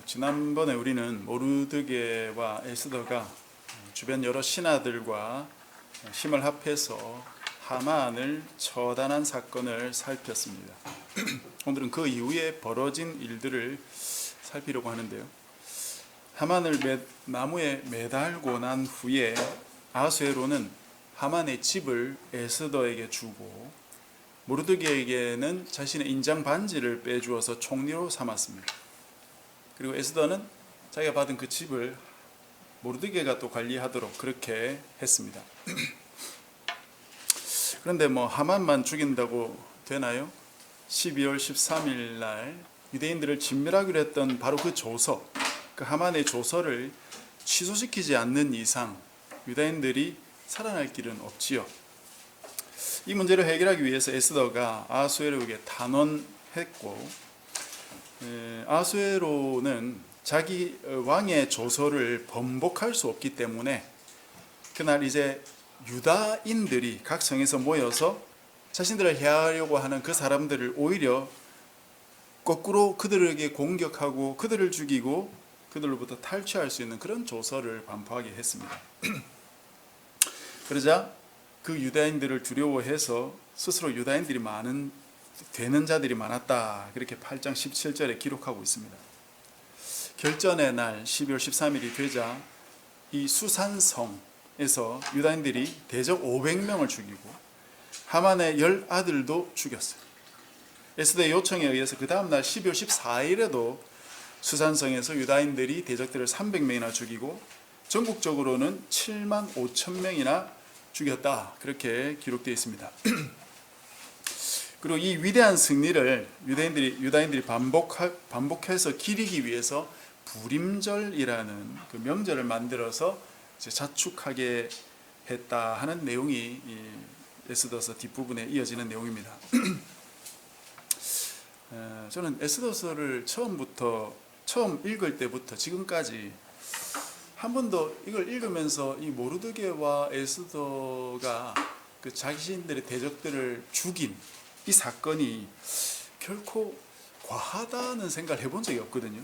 지난번에 우리는 모르드게와 에스더가 주변 여러 신하들과 힘을 합해서 하만을 처단한 사건을 살폈습니다. 오늘은 그 이후에 벌어진 일들을 살피려고 하는데요. 하만을 나무에 매달고 난 후에 아수에로는 하만의 집을 에스더에게 주고 모르드게에게는 자신의 인장 반지를 빼주어서 총리로 삼았습니다. 그리고 에스더는 자기가 받은 그 집을 모르드게가 또 관리하도록 그렇게 했습니다. 그런데 하만만 죽인다고 되나요? 12월 13일 날 유대인들을 진멸하기로 했던 바로 그 조서, 그 하만의 조서를 취소시키지 않는 이상 유대인들이 살아날 길은 없지요. 이 문제를 해결하기 위해서 에스더가 아수에로에게 단언했고, 아수에로는 자기 왕의 조서를 번복할 수 없기 때문에 그날 이제 유다인들이 각 성에서 모여서 자신들을 해하려고 하는 그 사람들을 오히려 거꾸로 그들에게 공격하고 그들을 죽이고 그들로부터 탈취할 수 있는 그런 조서를 반포하게 했습니다. 그러자 그 유다인들을 두려워해서 스스로 유다인들이 되는 자들이 많았다, 그렇게 8장 17절에 기록하고 있습니다. 결전의 날 12월 13일이 되자 이 수산성에서 유다인들이 대적 500명을 죽이고 하만의 10아들도 죽였어요. 에스더의 요청에 의해서 그 다음날 12월 14일에도 수산성에서 유다인들이 대적들을 300명이나 죽이고 전국적으로는 7만 5천 명이나 죽였다, 그렇게 기록되어 있습니다. 그리고 이 위대한 승리를 유다인들이 반복해서 기리기 위해서 부림절이라는 그 명절을 만들어서 자축하게 했다 하는 내용이 에스더서 뒷부분에 이어지는 내용입니다. 저는 에스더서를 처음 읽을 때부터 지금까지 한 번도 이걸 읽으면서 이 모르드게와 에스더가 그 자신들의 대적들을 죽인 이 사건이 결코 과하다는 생각을 해본 적이 없거든요.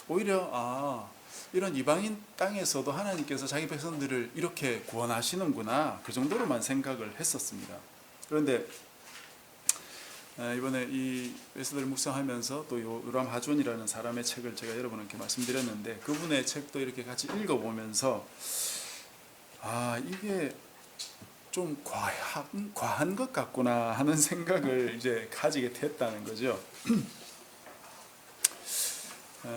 오히려 이런 이방인 땅에서도 하나님께서 자기 백성들을 이렇게 구원하시는구나, 그 정도로만 생각을 했었습니다. 그런데 이번에 이 에스더를 묵상하면서 또 요람 하존이라는 사람의 책을 제가 여러분께 말씀드렸는데, 그분의 책도 이렇게 같이 읽어보면서 이게 좀 과한 것 같구나 하는 생각을 이제 가지게 됐다는 거죠.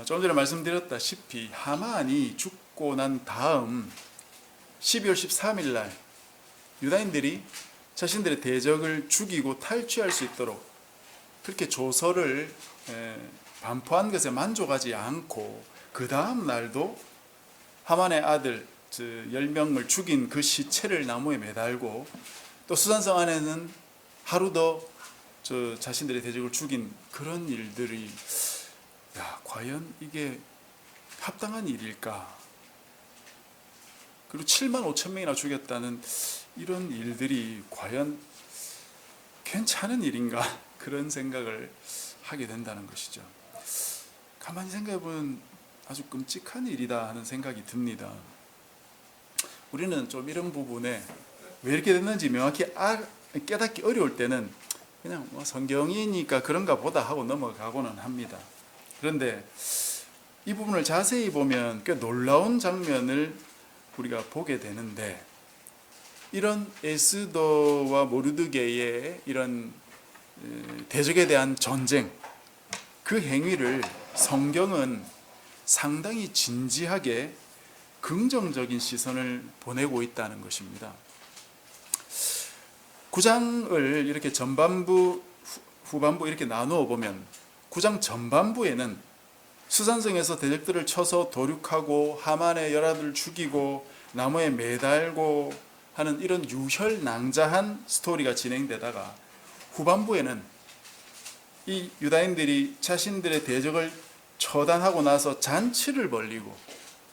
좀 전에 말씀드렸다시피 하만이 죽고 난 다음 12월 13일 날 유다인들이 자신들의 대적을 죽이고 탈취할 수 있도록 그렇게 조서를 반포한 것에 만족하지 않고 그 다음 날도 하만의 아들 10명을 죽인 그 시체를 나무에 매달고 또 수산성 안에는 하루 더 자신들의 대적을 죽인 그런 일들이 과연 이게 합당한 일일까? 그리고 7만 5천 명이나 죽였다는 이런 일들이 과연 괜찮은 일인가? 그런 생각을 하게 된다는 것이죠. 가만히 생각해보면 아주 끔찍한 일이다 하는 생각이 듭니다. 우리는 좀 이런 부분에 왜 이렇게 됐는지 명확히 깨닫기 어려울 때는 그냥 성경이니까 그런가 보다 하고 넘어가고는 합니다. 그런데 이 부분을 자세히 보면 꽤 놀라운 장면을 우리가 보게 되는데, 이런 에스더와 모르드게의 이런 대적에 대한 전쟁, 그 행위를 성경은 상당히 진지하게 긍정적인 시선을 보내고 있다는 것입니다. 9장을 이렇게 전반부, 후반부 이렇게 나누어 보면 9장 전반부에는 수산성에서 대적들을 쳐서 도륙하고 하만의 열아들을 죽이고 나무에 매달고 하는 이런 유혈낭자한 스토리가 진행되다가, 후반부에는 이 유다인들이 자신들의 대적을 처단하고 나서 잔치를 벌이고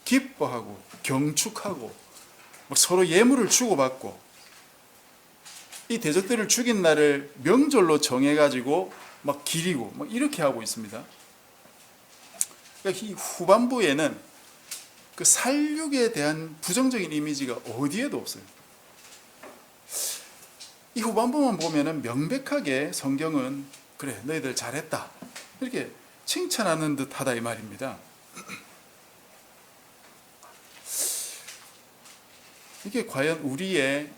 기뻐하고 경축하고 서로 예물을 주고받고 이 대적들을 죽인 날을 명절로 정해가지고 기리고 이렇게 하고 있습니다. 그러니까 이 후반부에는 그 살육에 대한 부정적인 이미지가 어디에도 없어요. 이 후반부만 보면은 명백하게 성경은 그래 너희들 잘했다 이렇게 칭찬하는 듯하다 이 말입니다. 이게 과연 우리의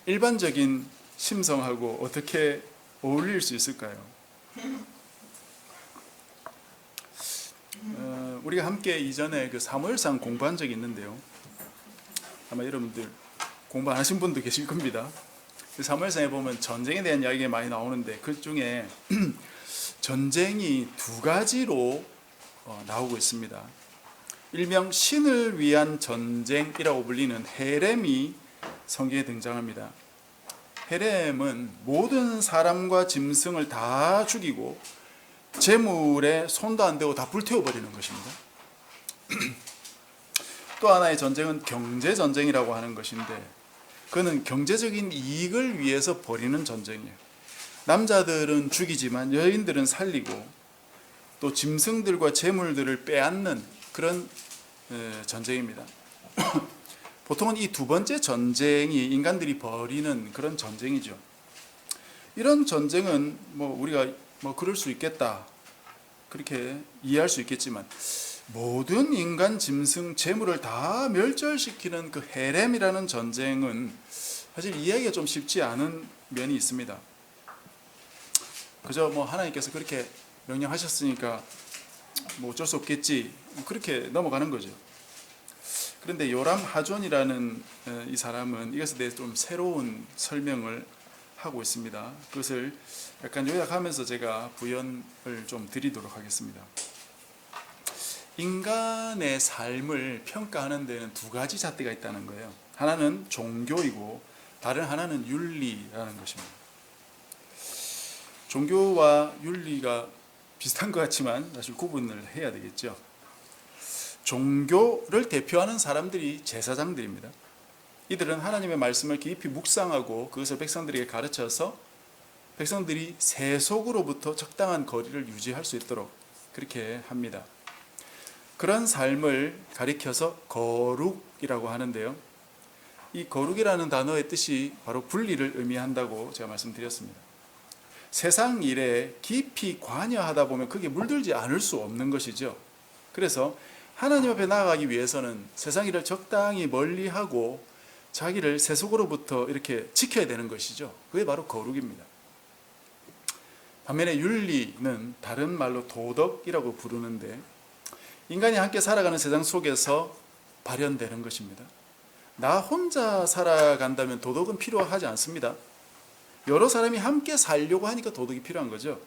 일반적인 심성하고 어떻게 어울릴 수 있을까요? 우리가 함께 이전에 그 사무엘상 공부한 적이 있는데요. 아마 여러분들 공부 안 하신 분도 계실 겁니다. 그 사무엘상에 보면 전쟁에 대한 이야기가 많이 나오는데 그 중에 전쟁이 두 가지로 나오고 있습니다. 일명 신을 위한 전쟁이라고 불리는 헤렘이 성경에 등장합니다. 헤렘은 모든 사람과 짐승을 다 죽이고 재물에 손도 안 대고 다 불태워버리는 것입니다. 또 하나의 전쟁은 경제전쟁이라고 하는 것인데 그는 경제적인 이익을 위해서 벌이는 전쟁이에요. 남자들은 죽이지만 여인들은 살리고 또 짐승들과 재물들을 빼앗는 그런 전쟁입니다. 보통은 이 두 번째 전쟁이 인간들이 벌이는 그런 전쟁이죠. 이런 전쟁은 우리가 그럴 수 있겠다 그렇게 이해할 수 있겠지만 모든 인간, 짐승, 재물을 다 멸절시키는 그 헤렘이라는 전쟁은 사실 이해하기가 좀 쉽지 않은 면이 있습니다. 그저 하나님께서 그렇게 명령하셨으니까 어쩔 수 없겠지 그렇게 넘어가는 거죠. 그런데 요람 하존이라는 이 사람은 이것에 대해서 좀 새로운 설명을 하고 있습니다. 그것을 약간 요약하면서 제가 부연을 좀 드리도록 하겠습니다. 인간의 삶을 평가하는 데는 두 가지 잣대가 있다는 거예요. 하나는 종교이고 다른 하나는 윤리라는 것입니다. 종교와 윤리가 비슷한 것 같지만 사실 구분을 해야 되겠죠. 종교를 대표하는 사람들이 제사장들입니다. 이들은 하나님의 말씀을 깊이 묵상하고 그것을 백성들에게 가르쳐서 백성들이 세속으로부터 적당한 거리를 유지할 수 있도록 그렇게 합니다. 그런 삶을 가리켜서 거룩이라고 하는데요. 이 거룩이라는 단어의 뜻이 바로 분리를 의미한다고 제가 말씀드렸습니다. 세상 일에 깊이 관여하다 보면 그게 물들지 않을 수 없는 것이죠. 그래서 하나님 앞에 나아가기 위해서는 세상 일을 적당히 멀리하고 자기를 세속으로부터 이렇게 지켜야 되는 것이죠. 그게 바로 거룩입니다. 반면에 윤리는 다른 말로 도덕이라고 부르는데 인간이 함께 살아가는 세상 속에서 발현되는 것입니다. 나 혼자 살아간다면 도덕은 필요하지 않습니다. 여러 사람이 함께 살려고 하니까 도덕이 필요한 거죠.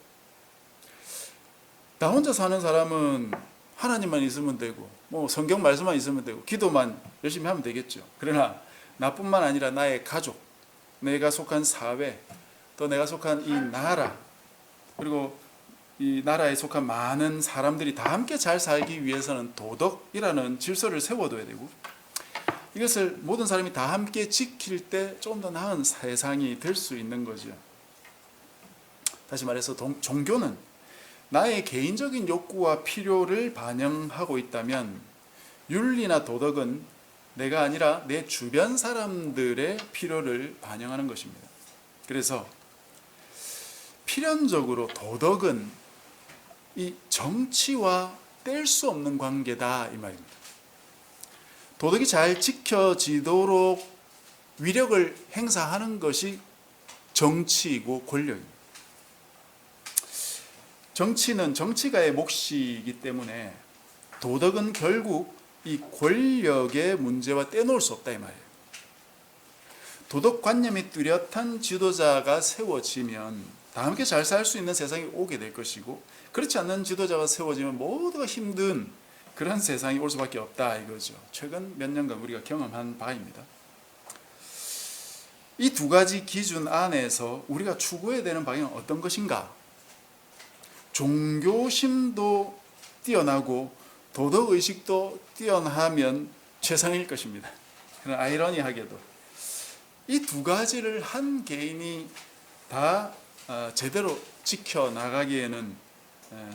나 혼자 사는 사람은 하나님만 있으면 되고 성경 말씀만 있으면 되고 기도만 열심히 하면 되겠죠. 그러나 나뿐만 아니라 나의 가족, 내가 속한 사회, 또 내가 속한 이 나라, 그리고 이 나라에 속한 많은 사람들이 다 함께 잘 살기 위해서는 도덕이라는 질서를 세워둬야 되고 이것을 모든 사람이 다 함께 지킬 때 좀 더 나은 세상이 될 수 있는 거죠. 다시 말해서 종교는 나의 개인적인 욕구와 필요를 반영하고 있다면 윤리나 도덕은 내가 아니라 내 주변 사람들의 필요를 반영하는 것입니다. 그래서 필연적으로 도덕은 이 정치와 뗄 수 없는 관계다 이 말입니다. 도덕이 잘 지켜지도록 위력을 행사하는 것이 정치이고 권력입니다. 정치는 정치가의 몫이기 때문에 도덕은 결국 이 권력의 문제와 떼놓을 수 없다 이 말이에요. 도덕관념이 뚜렷한 지도자가 세워지면 다 함께 잘 살 수 있는 세상이 오게 될 것이고 그렇지 않는 지도자가 세워지면 모두가 힘든 그런 세상이 올 수밖에 없다 이거죠. 최근 몇 년간 우리가 경험한 바입니다. 이 두 가지 기준 안에서 우리가 추구해야 되는 방향은 어떤 것인가? 종교심도 뛰어나고 도덕의식도 뛰어나면 최상일 것입니다. 그런 아이러니하게도 이 두 가지를 한 개인이 다 제대로 지켜나가기에는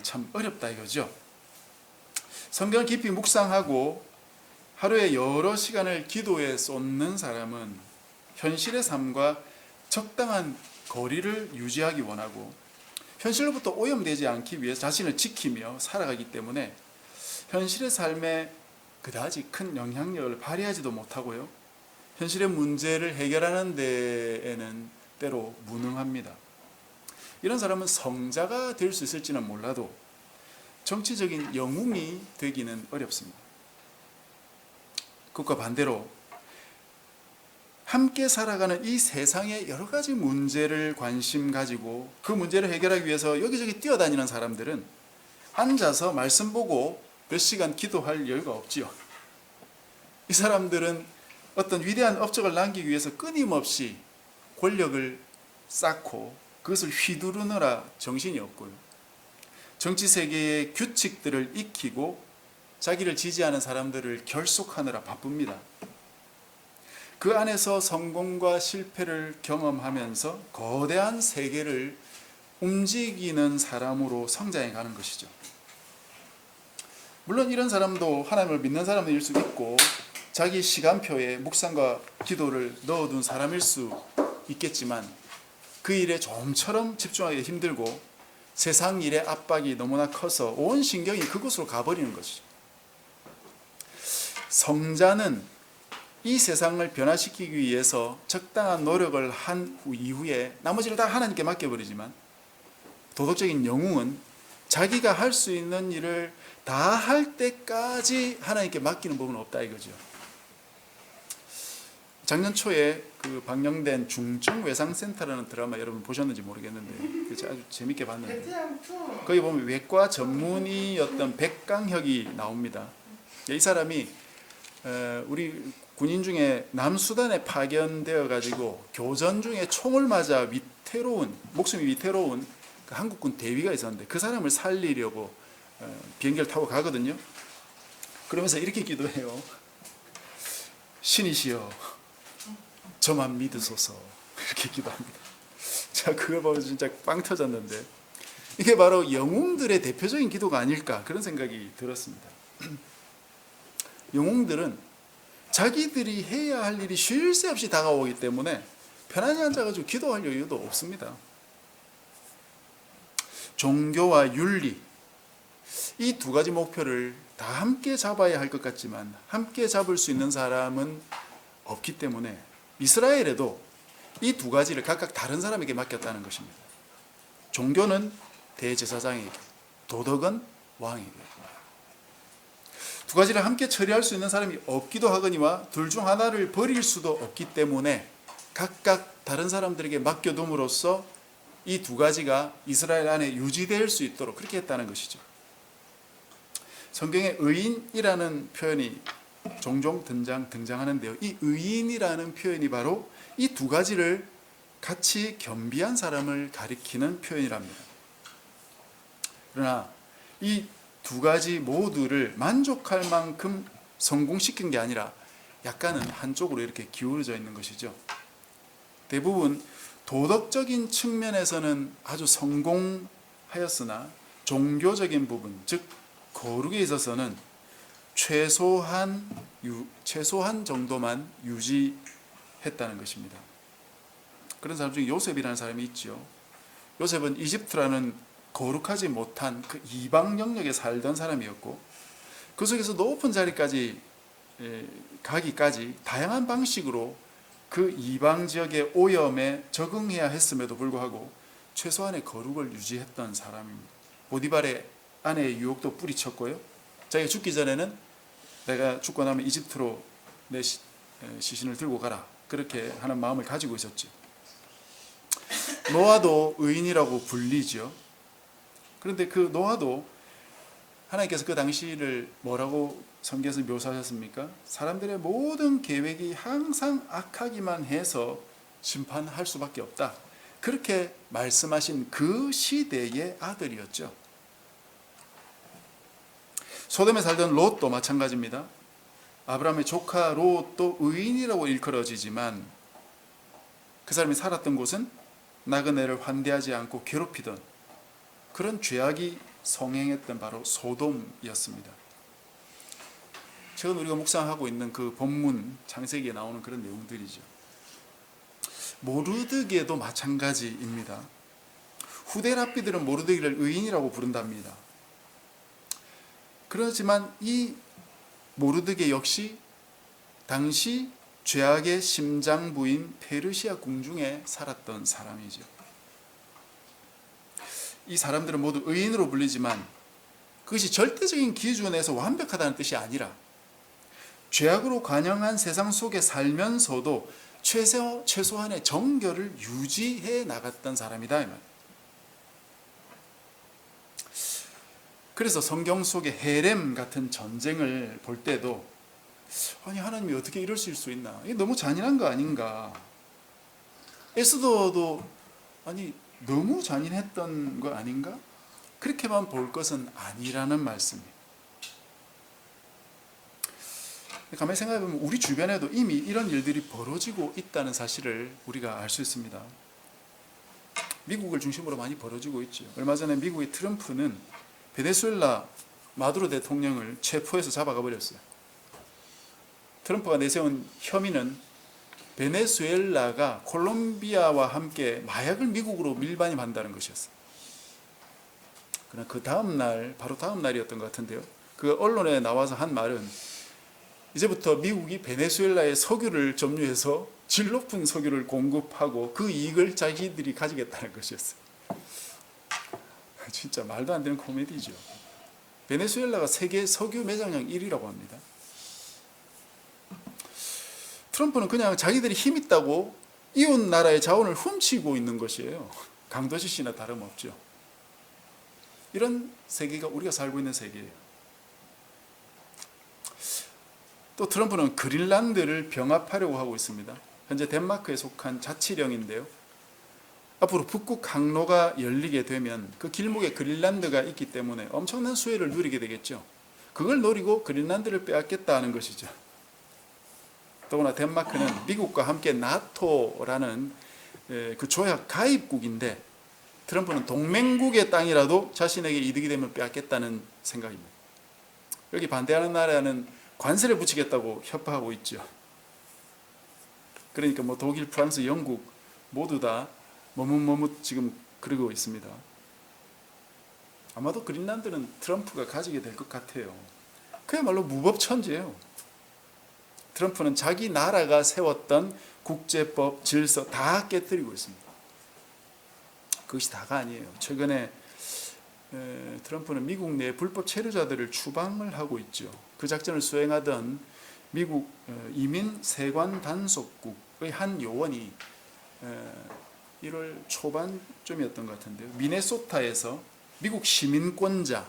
참 어렵다 이거죠. 성경을 깊이 묵상하고 하루에 여러 시간을 기도에 쏟는 사람은 현실의 삶과 적당한 거리를 유지하기 원하고 현실로부터 오염되지 않기 위해 자신을 지키며 살아가기 때문에 현실의 삶에 그다지 큰 영향력을 발휘하지도 못하고요. 현실의 문제를 해결하는 데에는 때로 무능합니다. 이런 사람은 성자가 될 수 있을지는 몰라도 정치적인 영웅이 되기는 어렵습니다. 그것과 반대로 함께 살아가는 이 세상의 여러 가지 문제를 관심 가지고 그 문제를 해결하기 위해서 여기저기 뛰어다니는 사람들은 앉아서 말씀 보고 몇 시간 기도할 여유가 없지요. 이 사람들은 어떤 위대한 업적을 남기기 위해서 끊임없이 권력을 쌓고 그것을 휘두르느라 정신이 없고요. 정치 세계의 규칙들을 익히고 자기를 지지하는 사람들을 결속하느라 바쁩니다. 그 안에서 성공과 실패를 경험하면서 거대한 세계를 움직이는 사람으로 성장해 가는 것이죠. 물론 이런 사람도 하나님을 믿는 사람일 수 있고 자기 시간표에 묵상과 기도를 넣어둔 사람일 수 있겠지만 그 일에 좀처럼 집중하기 힘들고 세상 일의 압박이 너무나 커서 온 신경이 그곳으로 가버리는 것이죠. 성자는 이 세상을 변화시키기 위해서 적당한 노력을 한 이후에 나머지를 다 하나님께 맡겨버리지만 도덕적인 영웅은 자기가 할 수 있는 일을 다 할 때까지 하나님께 맡기는 법은 없다 이거죠. 작년 초에 그 방영된 중증외상센터라는 드라마 여러분 보셨는지 모르겠는데 아주 재밌게 봤는데 거기 보면 외과 전문의였던 백강혁이 나옵니다. 이 사람이 우리 군인 중에 남수단에 파견되어 가지고 교전 중에 총을 맞아 목숨이 위태로운 그 한국군 대위가 있었는데 그 사람을 살리려고 비행기를 타고 가거든요. 그러면서 이렇게 기도해요. 신이시여 저만 믿으소서. 이렇게 기도합니다. 자, 그걸 보면 진짜 빵 터졌는데 이게 바로 영웅들의 대표적인 기도가 아닐까 그런 생각이 들었습니다. 영웅들은 자기들이 해야 할 일이 쉴 새 없이 다가오기 때문에 편안히 앉아가지고 기도할 여유도 없습니다. 종교와 윤리 이 두 가지 목표를 다 함께 잡아야 할 것 같지만 함께 잡을 수 있는 사람은 없기 때문에 이스라엘에도 이 두 가지를 각각 다른 사람에게 맡겼다는 것입니다. 종교는 대제사장에게, 도덕은 왕에게. 두 가지를 함께 처리할 수 있는 사람이 없기도 하거니와 둘 중 하나를 버릴 수도 없기 때문에 각각 다른 사람들에게 맡겨둠으로써 이 두 가지가 이스라엘 안에 유지될 수 있도록 그렇게 했다는 것이죠. 성경에 의인이라는 표현이 종종 등장하는데요. 이 의인이라는 표현이 바로 이 두 가지를 같이 겸비한 사람을 가리키는 표현이랍니다. 그러나 이 두 가지 모두를 만족할 만큼 성공시킨 게 아니라 약간은 한쪽으로 이렇게 기울어져 있는 것이죠. 대부분 도덕적인 측면에서는 아주 성공하였으나 종교적인 부분, 즉 거룩에 있어서는 최소한 정도만 유지했다는 것입니다. 그런 사람 중에 요셉이라는 사람이 있죠. 요셉은 이집트라는 거룩하지 못한 그 이방 영역에 살던 사람이었고 그 속에서 높은 자리까지 가기까지 다양한 방식으로 그 이방 지역의 오염에 적응해야 했음에도 불구하고 최소한의 거룩을 유지했던 사람입니다. 보디발의 아내의 유혹도 뿌리쳤고요. 자기가 죽기 전에는 내가 죽고 나면 이집트로 내 시신을 들고 가라 그렇게 하는 마음을 가지고 있었죠. 노아도 의인이라고 불리죠. 그런데 그 노아도 하나님께서 그 당시를 뭐라고 성경에서 묘사하셨습니까? 사람들의 모든 계획이 항상 악하기만 해서 심판할 수밖에 없다. 그렇게 말씀하신 그 시대의 아들이었죠. 소돔에 살던 롯도 마찬가지입니다. 아브라함의 조카 롯도 의인이라고 일컬어지지만 그 사람이 살았던 곳은 나그네를 환대하지 않고 괴롭히던 그런 죄악이 성행했던 바로 소돔이었습니다. 최근 우리가 묵상하고 있는 그 본문 창세기에 나오는 그런 내용들이죠. 모르드게도 마찬가지입니다. 후대 랍비들은 모르드게를 의인이라고 부른답니다. 그렇지만 이 모르드게 역시 당시 죄악의 심장부인 페르시아 궁중에 살았던 사람이죠. 이 사람들은 모두 의인으로 불리지만 그것이 절대적인 기준에서 완벽하다는 뜻이 아니라 죄악으로 관영한 세상 속에 살면서도 최소한의 정결을 유지해 나갔던 사람이다. 그래서 성경 속의 헤렘 같은 전쟁을 볼 때도 아니 하나님이 어떻게 이럴 수 있나? 이게 너무 잔인한 거 아닌가? 에스더도 아니 너무 잔인했던 거 아닌가? 그렇게만 볼 것은 아니라는 말씀이에요. 가만히 생각해보면 우리 주변에도 이미 이런 일들이 벌어지고 있다는 사실을 우리가 알 수 있습니다. 미국을 중심으로 많이 벌어지고 있죠. 얼마 전에 미국의 트럼프는 베네수엘라 마두로 대통령을 체포해서 잡아가 버렸어요. 트럼프가 내세운 혐의는 베네수엘라가 콜롬비아와 함께 마약을 미국으로 밀반입한다는 것이었어요. 그러나 그 다음 날, 바로 다음 날이었던 것 같은데요. 그 언론에 나와서 한 말은 이제부터 미국이 베네수엘라의 석유를 점유해서 질 높은 석유를 공급하고 그 이익을 자기들이 가지겠다는 것이었어요. 진짜 말도 안 되는 코미디죠. 베네수엘라가 세계 석유 매장량 1위라고 합니다. 트럼프는 그냥 자기들이 힘 있다고 이웃 나라의 자원을 훔치고 있는 것이에요. 강도짓이나 다름없죠. 이런 세계가 우리가 살고 있는 세계예요. 또 트럼프는 그린란드를 병합하려고 하고 있습니다. 현재 덴마크에 속한 자치령인데요. 앞으로 북극 항로가 열리게 되면 그 길목에 그린란드가 있기 때문에 엄청난 수혜를 누리게 되겠죠. 그걸 노리고 그린란드를 빼앗겠다는 것이죠. 더구나 덴마크는 미국과 함께 나토라는 그 조약 가입국인데 트럼프는 동맹국의 땅이라도 자신에게 이득이 되면 빼앗겠다는 생각입니다. 여기 반대하는 나라는 관세를 붙이겠다고 협박하고 있죠. 그러니까 뭐 독일, 프랑스, 영국 모두 다 머뭇머뭇 지금 그러고 있습니다. 아마도 그린란드는 트럼프가 가지게 될 것 같아요. 그야말로 무법천지예요. 트럼프는 자기 나라가 세웠던 국제법, 질서 다 깨뜨리고 있습니다. 그것이 다가 아니에요. 최근에 트럼프는 미국 내 불법 체류자들을 추방을 하고 있죠. 그 작전을 수행하던 미국 이민 세관 단속국의 한 요원이 1월 초반쯤이었던 것 같은데요. 미네소타에서 미국 시민권자예요.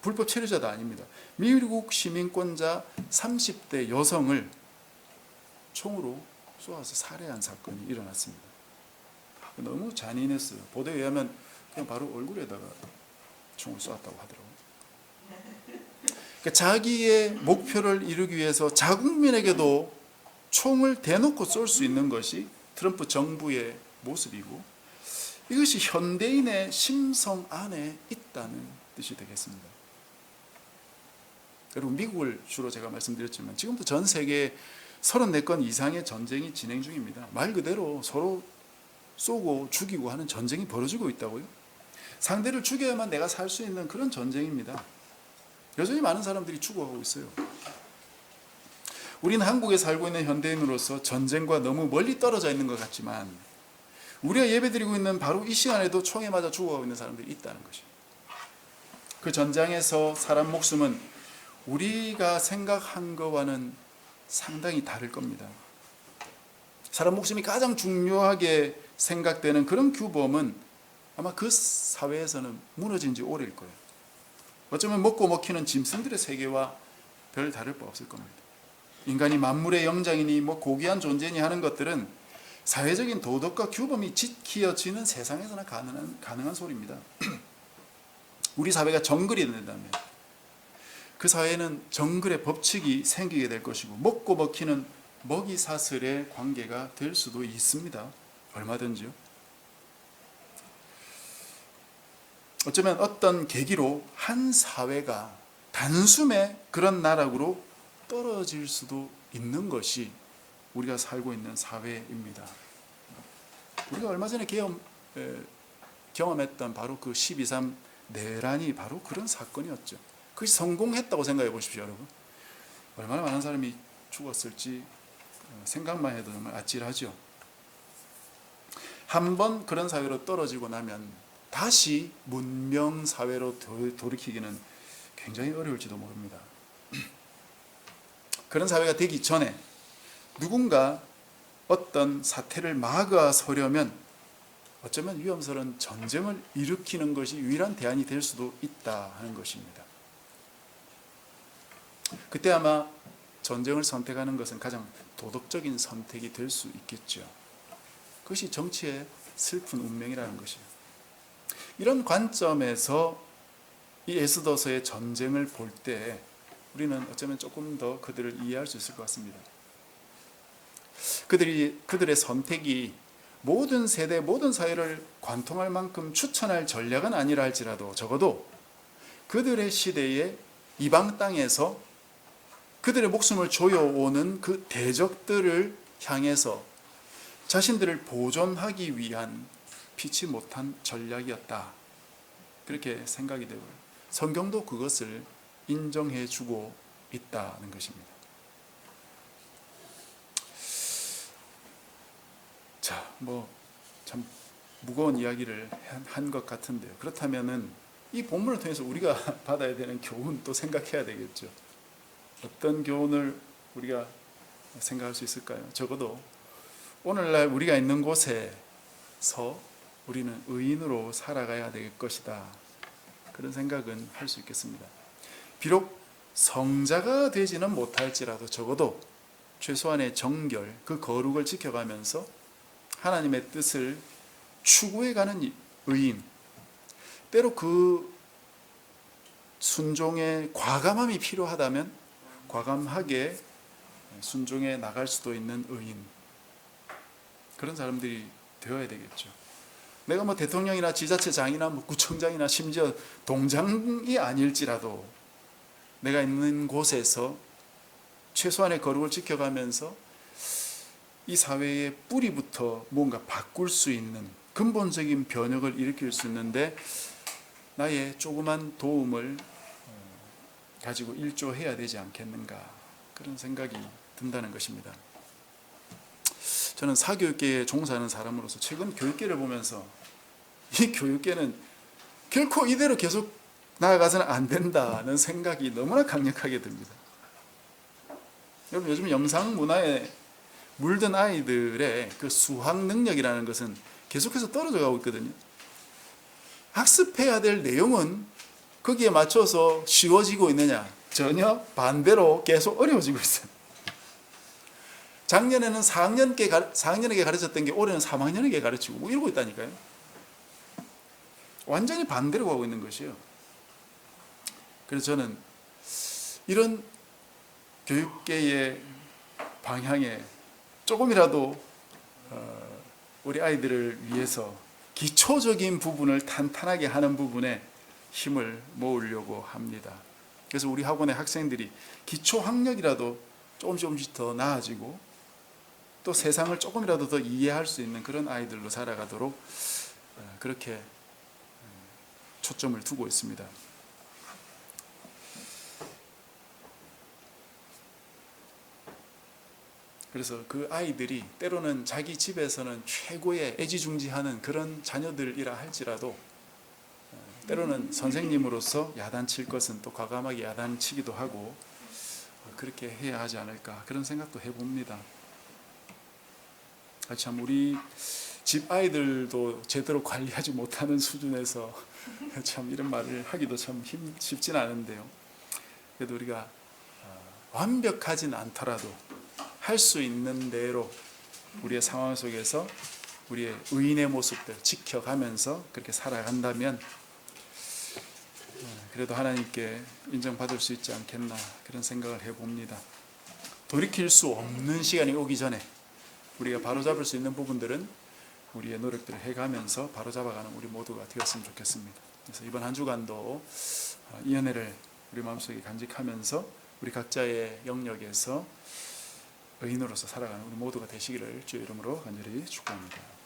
불법 체류자도 아닙니다. 미국 시민권자 30대 여성을 총으로 쏘아서 살해한 사건이 일어났습니다. 너무 잔인했어요. 보도에 의하면 그냥 바로 얼굴에다가 총을 쏘았다고 하더라고요. 그러니까 자기의 목표를 이루기 위해서 자국민에게도 총을 대놓고 쏠 수 있는 것이 트럼프 정부의 모습이고 이것이 현대인의 심성 안에 있다는 뜻이 되겠습니다. 여러분 미국을 주로 제가 말씀드렸지만 지금도 전 세계에 34건 이상의 전쟁이 진행 중입니다. 말 그대로 서로 쏘고 죽이고 하는 전쟁이 벌어지고 있다고요. 상대를 죽여야만 내가 살 수 있는 그런 전쟁입니다. 여전히 많은 사람들이 죽어가고 있어요. 우리는 한국에 살고 있는 현대인으로서 전쟁과 너무 멀리 떨어져 있는 것 같지만 우리가 예배드리고 있는 바로 이 시간에도 총에 맞아 죽어가고 있는 사람들이 있다는 것이에요. 그 전장에서 사람 목숨은 우리가 생각한 것과는 상당히 다를 겁니다. 사람 목숨이 가장 중요하게 생각되는 그런 규범은 아마 그 사회에서는 무너진 지 오래일 거예요. 어쩌면 먹고 먹히는 짐승들의 세계와 별 다를 바 없을 겁니다. 인간이 만물의 영장이니 뭐 고귀한 존재니 하는 것들은 사회적인 도덕과 규범이 지켜지는 세상에서나 가능한 소리입니다. 우리 사회가 정글이 된다면 그 사회는 정글의 법칙이 생기게 될 것이고 먹고 먹히는 먹이사슬의 관계가 될 수도 있습니다. 얼마든지요. 어쩌면 어떤 계기로 한 사회가 단숨에 그런 나락으로 떨어질 수도 있는 것이 우리가 살고 있는 사회입니다. 우리가 얼마 전에 경험했던 바로 그 12.3 내란이 바로 그런 사건이었죠. 그것이 성공했다고 생각해 보십시오, 여러분. 얼마나 많은 사람이 죽었을지 생각만 해도 정말 아찔하죠. 한번 그런 사회로 떨어지고 나면 다시 문명 사회로 돌이키기는 굉장히 어려울지도 모릅니다. 그런 사회가 되기 전에 누군가 어떤 사태를 막아서려면 어쩌면 위험스러운 전쟁을 일으키는 것이 유일한 대안이 될 수도 있다 하는 것입니다. 그때 아마 전쟁을 선택하는 것은 가장 도덕적인 선택이 될 수 있겠죠. 그것이 정치의 슬픈 운명이라는 것이에요. 이런 관점에서 이 에스더서의 전쟁을 볼 때 우리는 어쩌면 조금 더 그들을 이해할 수 있을 것 같습니다. 그들의 선택이 모든 세대, 모든 사회를 관통할 만큼 추천할 전략은 아니라 할지라도 적어도 그들의 시대에 이방 땅에서 그들의 목숨을 조여오는 그 대적들을 향해서 자신들을 보존하기 위한 피치 못한 전략이었다. 그렇게 생각이 되고요. 성경도 그것을 인정해 주고 있다는 것입니다. 자, 참 무거운 이야기를 한 것 같은데요. 그렇다면은 이 본문을 통해서 우리가 받아야 되는 교훈 또 생각해야 되겠죠. 어떤 교훈을 우리가 생각할 수 있을까요? 적어도 오늘날 우리가 있는 곳에서 우리는 의인으로 살아가야 될 것이다. 그런 생각은 할 수 있겠습니다. 비록 성자가 되지는 못할지라도 적어도 최소한의 정결, 그 거룩을 지켜가면서 하나님의 뜻을 추구해가는 의인, 때로 그 순종의 과감함이 필요하다면 과감하게 순종해 나갈 수도 있는 의인, 그런 사람들이 되어야 되겠죠. 내가 대통령이나 지자체장이나 구청장이나 심지어 동장이 아닐지라도 내가 있는 곳에서 최소한의 거룩을 지켜가면서 이 사회의 뿌리부터 뭔가 바꿀 수 있는 근본적인 변혁을 일으킬 수 있는데 나의 조그만 도움을 가지고 일조해야 되지 않겠는가, 그런 생각이 든다는 것입니다. 저는 사교육계에 종사하는 사람으로서 최근 교육계를 보면서 이 교육계는 결코 이대로 계속 나아가서는 안 된다는 생각이 너무나 강력하게 듭니다. 여러분, 요즘 영상 문화에 물든 아이들의 그 수학 능력이라는 것은 계속해서 떨어져 가고 있거든요. 학습해야 될 내용은 거기에 맞춰서 쉬워지고 있느냐? 전혀 반대로 계속 어려워지고 있어요. 작년에는 4학년에게 가르쳤던 게 올해는 3학년에게 가르치고 이러고 있다니까요. 완전히 반대로 가고 있는 것이에요. 그래서 저는 이런 교육계의 방향에 조금이라도 우리 아이들을 위해서 기초적인 부분을 탄탄하게 하는 부분에 힘을 모으려고 합니다. 그래서 우리 학원의 학생들이 기초 학력이라도 조금씩 더 나아지고 또 세상을 조금이라도 더 이해할 수 있는 그런 아이들로 살아가도록 그렇게 초점을 두고 있습니다. 그래서 그 아이들이 때로는 자기 집에서는 최고의 애지중지하는 그런 자녀들이라 할지라도 때로는 선생님으로서 야단칠 것은 또 과감하게 야단치기도 하고 그렇게 해야 하지 않을까, 그런 생각도 해봅니다. 참 우리 집 아이들도 제대로 관리하지 못하는 수준에서 참 이런 말을 하기도 참 쉽진 않은데요. 그래도 우리가 완벽하진 않더라도 할 수 있는 대로 우리의 상황 속에서 우리의 의인의 모습들 지켜가면서 그렇게 살아간다면 그래도 하나님께 인정받을 수 있지 않겠나, 그런 생각을 해봅니다. 돌이킬 수 없는 시간이 오기 전에 우리가 바로잡을 수 있는 부분들은 우리의 노력들을 해가면서 바로잡아가는 우리 모두가 되었으면 좋겠습니다. 그래서 이번 한 주간도 이 은혜를 우리 마음속에 간직하면서 우리 각자의 영역에서 의인으로서 살아가는 우리 모두가 되시기를 주의 이름으로 간절히 축복합니다.